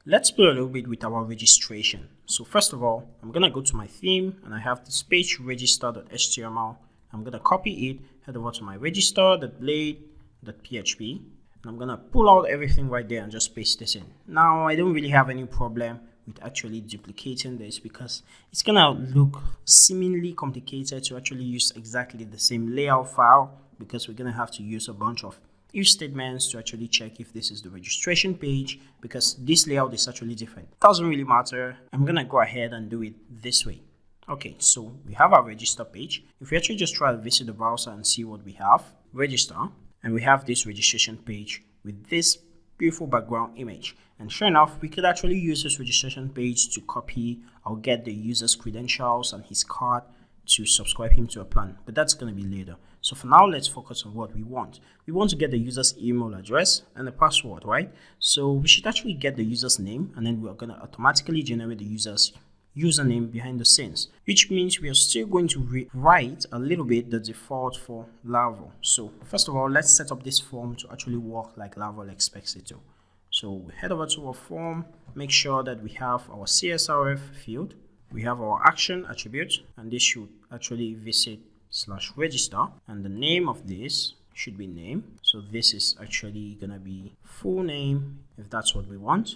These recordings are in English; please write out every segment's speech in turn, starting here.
let's play a little bit with our registration. So first of all, I'm going to go to my theme and I have this page register.html. I'm going to copy it, head over to my register.blade.php, and I'm going to pull out everything right there and just paste this in. Now, I don't really have any problem with actually duplicating this because it's going to look seemingly complicated to actually use exactly the same layout file, because we're going to have to use a bunch of if statements to actually check if this is the registration page, because this layout is actually different. It doesn't really matter. I'm going to go ahead and do it this way. Okay, so we have our register page. If we actually just try to visit the browser and see what we have, register, and we have this registration page with this beautiful background image. And sure enough, we could actually use this registration page to copy or get the user's credentials and his card to subscribe him to a plan, but that's going to be later. So for now, let's focus on what we want. We want to get the user's email address and the password, right? So we should actually get the user's name, and then we're going to automatically generate the user's username behind the scenes, which means we are still going to rewrite a little bit the default for Laravel. So first of all, let's set up this form to actually work like Laravel expects it to. So we head over to our form, make sure that we have our CSRF field. We have our action attribute, and this should actually visit /register, and the name of this should be name. So this is actually gonna be full name if that's what we want.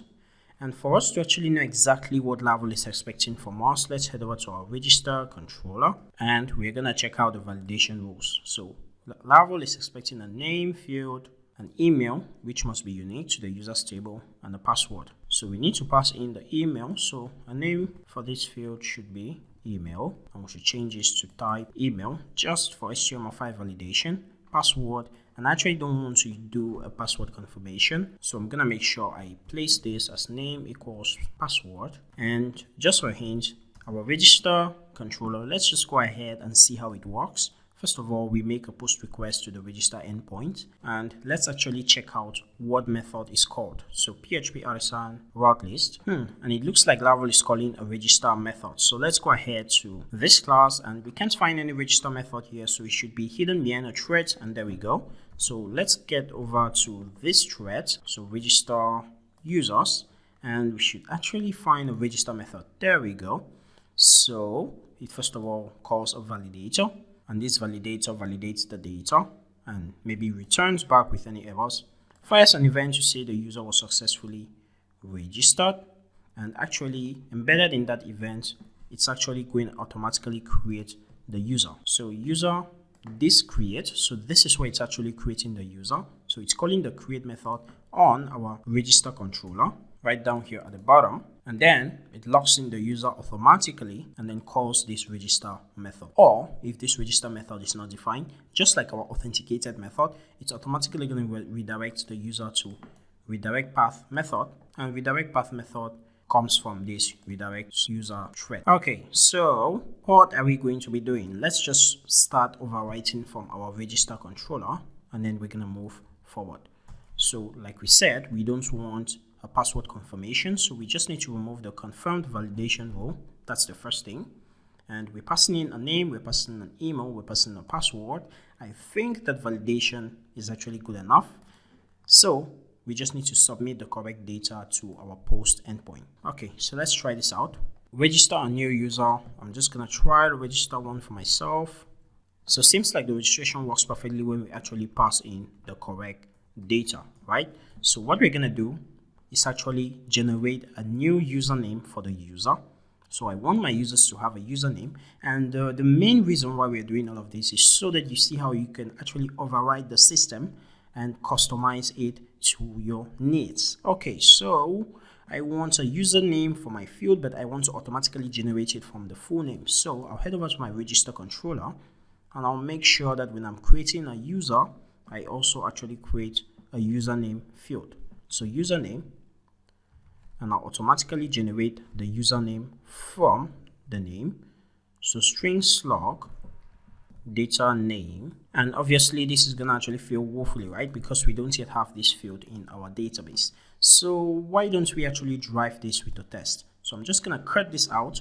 And for us to actually know exactly what Laravel is expecting from us, let's head over to our register controller and we're gonna check out the validation rules. So Laravel is expecting a name field, an email, which must be unique to the user's table, and a password. So we need to pass in the email. So a name for this field should be email, and we should change this to type email just for HTML5 validation. Password, and I actually don't want to do a password confirmation, so I'm gonna make sure I place this as name equals password. And just for a hint, our register controller, let's just go ahead and see how it works. First of all, we make a post request to the register endpoint, and let's actually check out what method is called. So PHP artisan route list, and it looks like Laravel is calling a register method. So let's go ahead to this class, and we can't find any register method here, so it should be hidden behind a thread, and there we go. So let's get over to this thread, so register users, and we should actually find a register method. There we go. So it first of all calls a validator, and this validator validates the data and maybe returns back with any errors. Fires an event to say the user was successfully registered, and actually embedded in that event, it's actually going to automatically create the user. So user this create, so this is where it's actually creating the user. So it's calling the create method on our register controller right down here at the bottom, and then it locks in the user automatically and then calls this register method. Or if this register method is not defined, just like our authenticated method, it's automatically going to redirect the user to redirect path method, and redirect path method comes from this redirect user thread. Okay, so what are we going to be doing? Let's just start overwriting from our register controller, and then we're going to move forward. So like we said, we don't want a password confirmation, so we just need to remove the confirmed validation rule. That's the first thing. And we're passing in a name, we're passing an email, we're passing a password. I think that validation is actually good enough. So we just need to submit the correct data to our post endpoint. Okay, so let's try this out. Register a new user. I'm just gonna try to register one for myself. So it seems like the registration works perfectly when we actually pass in the correct data, right? So what we're gonna do is actually generate a new username for the user. So I want my users to have a username, and the main reason why we're doing all of this is so that you see how you can actually override the system and customize it to your needs. Okay, so I want a username for my field, but I want to automatically generate it from the full name. So I'll head over to my register controller, and I'll make sure that when I'm creating a user, I also actually create a username field. So username, and I'll automatically generate the username from the name. So string slug data name, and obviously this is gonna actually fail woefully, right? Because we don't yet have this field in our database. So why don't we actually drive this with a test? So I'm just gonna cut this out,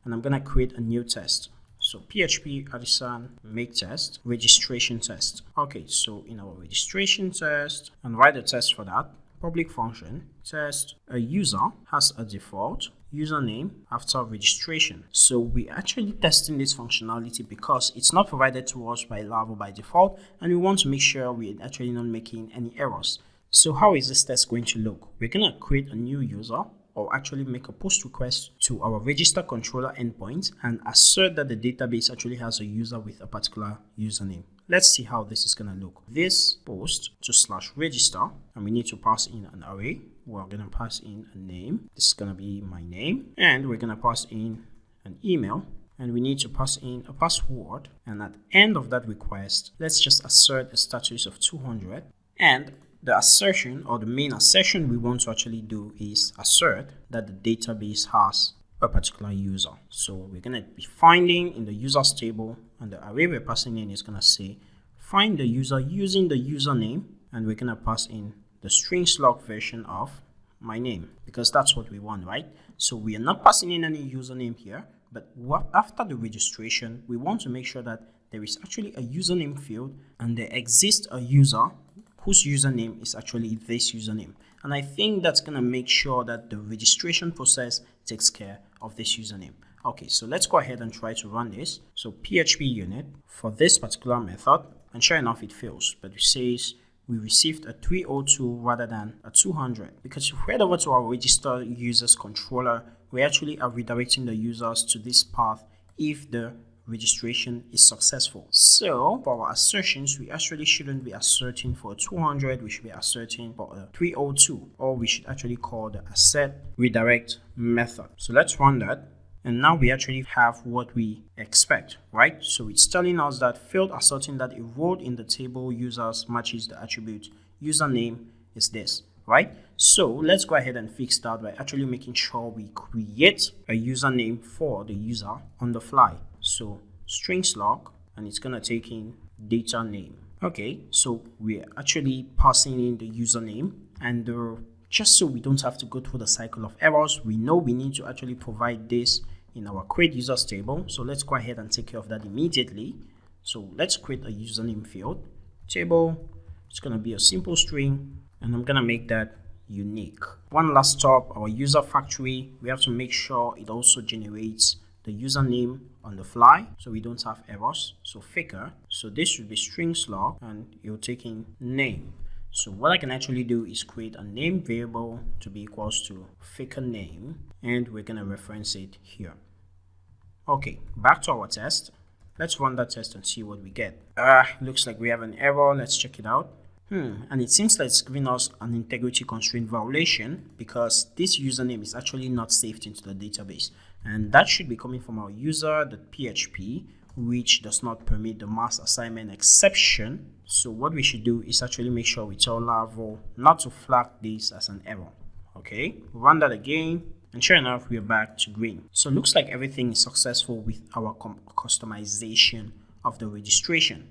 and I'm gonna create a new test. So PHP artisan make test registration test. Okay, so in our registration test, and write a test for that, public function test a user has a default username after registration. So we're actually testing this functionality because it's not provided to us by Laravel by default, and we want to make sure we're actually not making any errors. So how is this test going to look? We're going to create a new user, or actually make a post request to our register controller endpoint and assert that the database actually has a user with a particular username. Let's see how this is going to look. This post to /register, and we need to pass in an array. We're going to pass in a name. This is going to be my name, and we're going to pass in an email, and we need to pass in a password. And at the end of that request, let's just assert a status of 200. And the assertion, or the main assertion we want to actually do, is assert that the database has a particular user. So we're going to be finding in the users table, and the array we're passing in is going to say find the user using the username, and we're going to pass in the string slug version of my name, because that's what we want, right? So we are not passing in any username here, but after the registration, we want to make sure that there is actually a username field and there exists a user whose username is actually this username. And I think that's going to make sure that the registration process takes care of this username. Okay, so let's go ahead and try to run this. So PHP unit for this particular method, and sure enough, it fails, but it says we received a 302 rather than a 200, because if we head over to our register users controller, we actually are redirecting the users to this path if the registration is successful. So for our assertions, we actually shouldn't be asserting for a 200, we should be asserting for a 302, or we should actually call the assert redirect method. So let's run that, and now we actually have what we expect, right? So it's telling us that field asserting that a row in the table users matches the attribute username is this, right? So let's go ahead and fix that by actually making sure we create a username for the user on the fly. So string slug, and it's gonna take in data name. Okay, so we're actually passing in the username, and just so we don't have to go through the cycle of errors, we know we need to actually provide this in our create users table. So let's go ahead and take care of that immediately. So let's create a username field table. It's gonna be a simple string, and I'm gonna make that unique. One last stop, our user factory, we have to make sure it also generates the username on the fly so we don't have errors. So faker, so this should be string slug, and you're taking name. So what I can actually do is create a name variable to be equals to faker name, and we're going to reference it here. Okay, back to our test. Let's run that test and see what we get. Looks like we have an error. Let's check it out. And it seems like it's giving us an integrity constraint violation because this username is actually not saved into the database, and that should be coming from our user.php, which does not permit the mass assignment exception. So what we should do is actually make sure we tell Laravel not to flag this as an error. Okay, run that again, and sure enough, we're back to green. So it looks like everything is successful with our customization of the registration.